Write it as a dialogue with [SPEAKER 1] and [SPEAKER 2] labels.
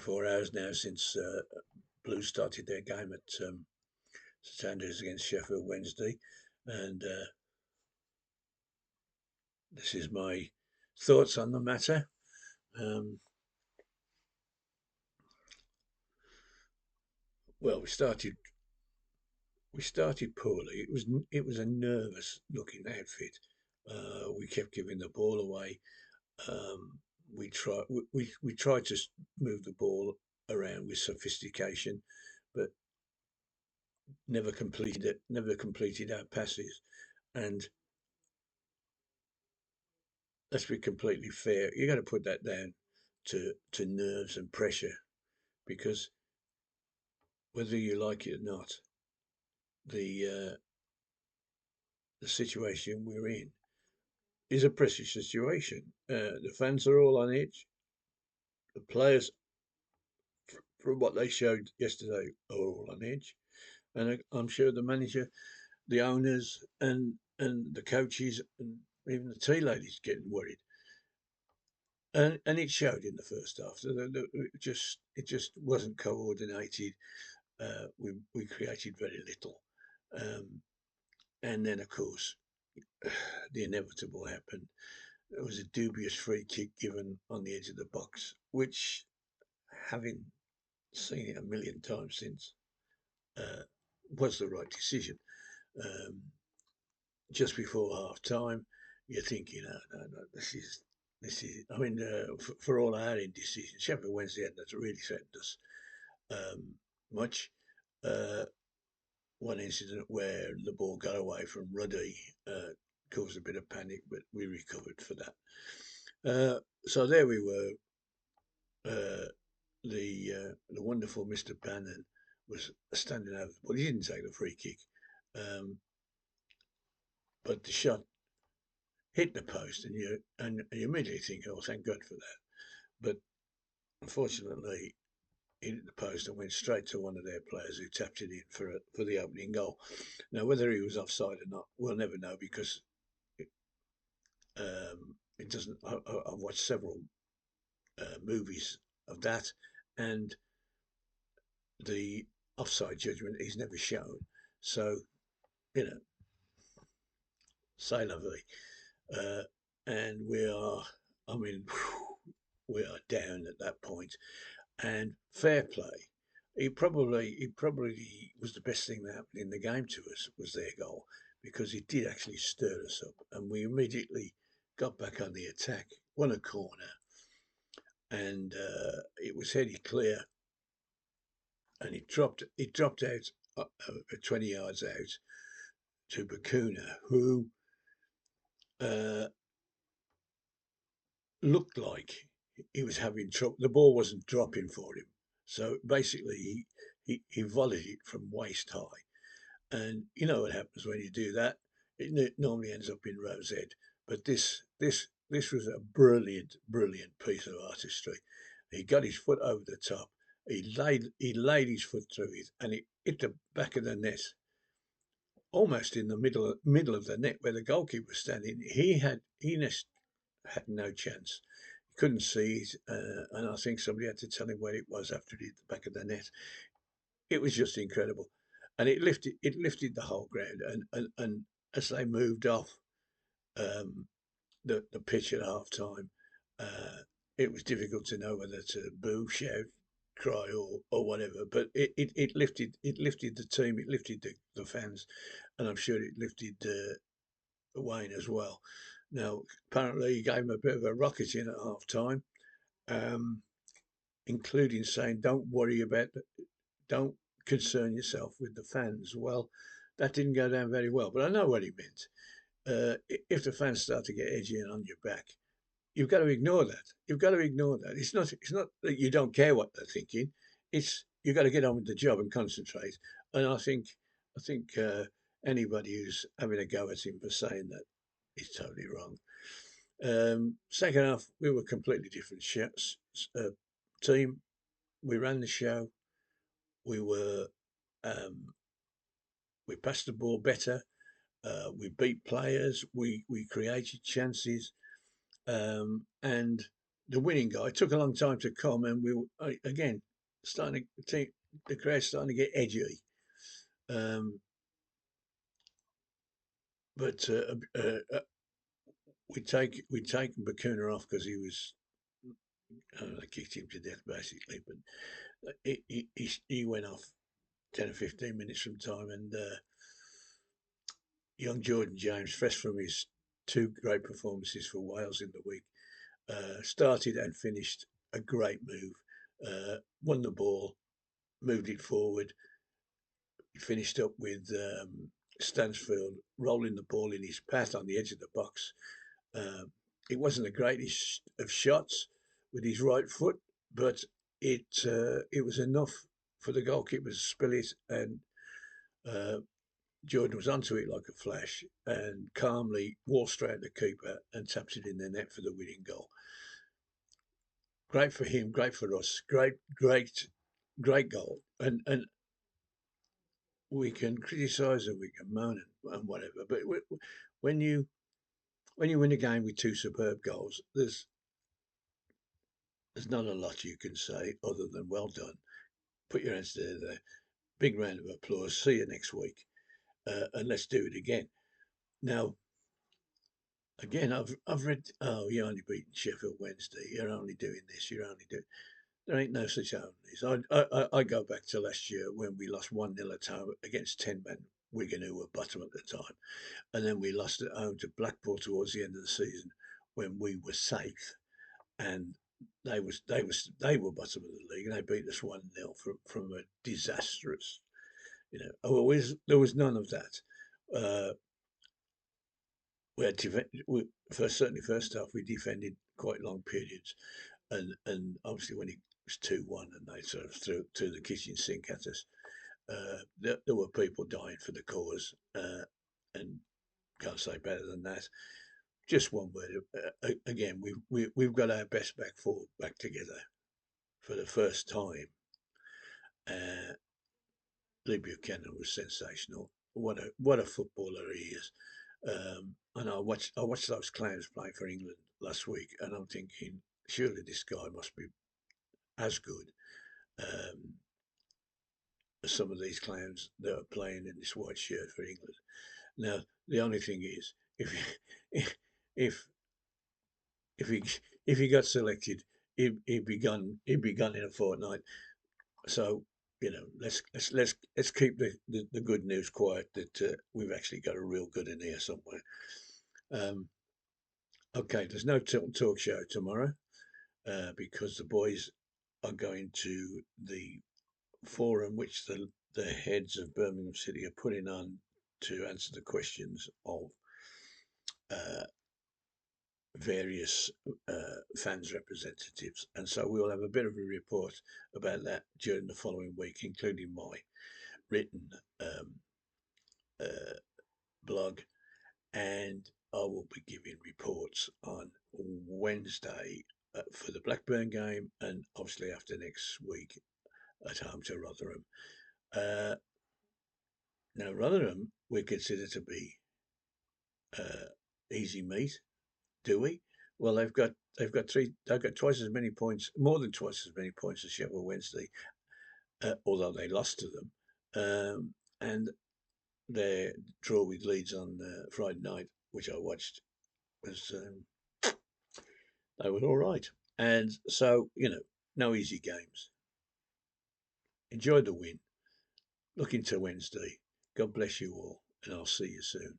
[SPEAKER 1] 24 hours now since Blues started their game at St Andrews against Sheffield Wednesday, and this is my thoughts on the matter. Well, we started poorly. It was a nervous looking outfit. We kept giving the ball away. Um, we tried to move the ball around with sophistication, but never completed our passes. And let's be completely fair, you got to put that down to nerves and pressure, because whether you like it or not, the the situation we're in is a pressure situation. The fans are all on edge. The players, from what they showed yesterday, are all on edge, and I'm sure the manager, the owners, and the coaches, and even the tea ladies getting worried. And it showed in the first half. It just wasn't coordinated. We created very little, um, and then of course the inevitable happened. There was a dubious free kick given on the edge of the box, which, having seen it a million times since, uh, was the right decision. Um, just before half time, you're thinking, oh, no, this is. I mean, for all our indecision, Sheffield Wednesday hadn't really threatened us um, much. Uh, One incident where the ball got away from Ruddy caused a bit of panic, but we recovered for that. So there we were. The wonderful Mr. Bannon was standing over. Well, he didn't take the free kick, um, but the shot hit the post, and you immediately think, "Oh, thank God for that." But unfortunately, it hit the post and went straight to one of their players who tapped it in for the opening goal. Now, whether he was offside or not, we'll never know, because it doesn't. I've watched several movies of that, and the offside judgment is never shown. So, you know, say la vie. Uh, and we are, I mean, we are down at that point. And fair play. It probably was the best thing that happened in the game to us, was their goal, because it did actually stir us up, and we immediately got back on the attack, won a corner, and it was headed clear, and it dropped out 20 yards out to Bakuna, who uh, looked like he was having trouble. The ball wasn't dropping for him, so basically he volleyed it from waist high. And you know what happens when you do that? It normally ends up in row's head. But this was a brilliant piece of artistry. He got his foot over the top. He laid his foot through it, and it hit the back of the net, almost in the middle of the net where the goalkeeper was standing. He had no chance. He couldn't see it, and I think somebody had to tell him where it was after it hit the back of the net. It was just incredible, and it lifted the whole ground. And as they moved off um, the pitch at half time, it was difficult to know whether to boo, shout, cry, or whatever. But it lifted the team, it lifted the fans, and I'm sure it lifted Wayne as well. Now, apparently, he gave him a bit of a rocketing at half time, um, including saying, "Don't worry about don't concern yourself with the fans." Well, that didn't go down very well, but I know what he meant. If the fans start to get edgy and on your back, you've got to ignore that. You've got to ignore that. It's not that you don't care what they're thinking. It's you've got to get on with the job and concentrate. And I think anybody who's having a go at him for saying that is totally wrong. Second half, we were completely different uh, team. We ran the show. We were um, we passed the ball better. We beat players. We created chances, and the winning guy. It took a long time to come, and we were, again starting to think the crowd's starting to get edgy. Um, but we'd taken Bakuna off because he was, I don't know, they kicked him to death basically. But he went off 10 or 15 minutes from time, and young Jordan James, fresh from his two great performances for Wales in the week, started and finished a great move. Won the ball, moved it forward, finished up with Stansfield rolling the ball in his path on the edge of the box. It wasn't the greatest of shots with his right foot, but it was enough for the goalkeeper to spill it, and uh, Jordan was onto it like a flash and calmly waltzed around the keeper and tapped it in the net for the winning goal. Great for him, great for us, great goal. And we can criticise and we can moan and whatever, but when you win a game with two superb goals, there's not a lot you can say other than well done. Put your hands together. Big round of applause. See you next week, and let's do it again. Now, again, I've read. Oh, you're only beating Sheffield Wednesday. You're only doing this. You're only doing. There ain't no such onlys. I go back to last year when we lost 1-0 at home against 10-man Wigan, who were bottom at the time, and then we lost at home to Blackpool towards the end of the season when we were safe, and they were bottom of the league, and they beat us 1-0 from a disastrous. There was none of that. We had certainly first half we defended quite long periods, and obviously when it was 2-1 and they sort of threw the kitchen sink at us, there were people dying for the cause, and can't say better than that. Just one word. Again, we've got our best back four back together for the first time. Lee Buchanan was sensational. What a footballer he is. And I watched those clowns play for England last week, and I'm thinking, surely this guy must be as good as some of these clowns that are playing in this white shirt for England. Now, the only thing is, if if he got selected, he'd be gone in a fortnight. So let's keep the good news quiet that we've actually got a real good in here somewhere. Okay, there's no Tilton Talk Show tomorrow because the boys are going to the forum which the heads of Birmingham City are putting on to answer the questions of various fans representatives, and so we'll have a bit of a report about that during the following week, including my written blog, and I will be giving reports on Wednesday for the Blackburn game, and obviously after next week at home to Rotherham. Now Rotherham we consider to be easy meat, do we? Well, they've got twice as many points, more than twice as many points as Sheffield Wednesday, although they lost to them, and their draw with Leeds on Friday night, which I watched, was they were all right. And so no easy games. Enjoy the win. Looking to Wednesday. God bless you all, and I'll see you soon.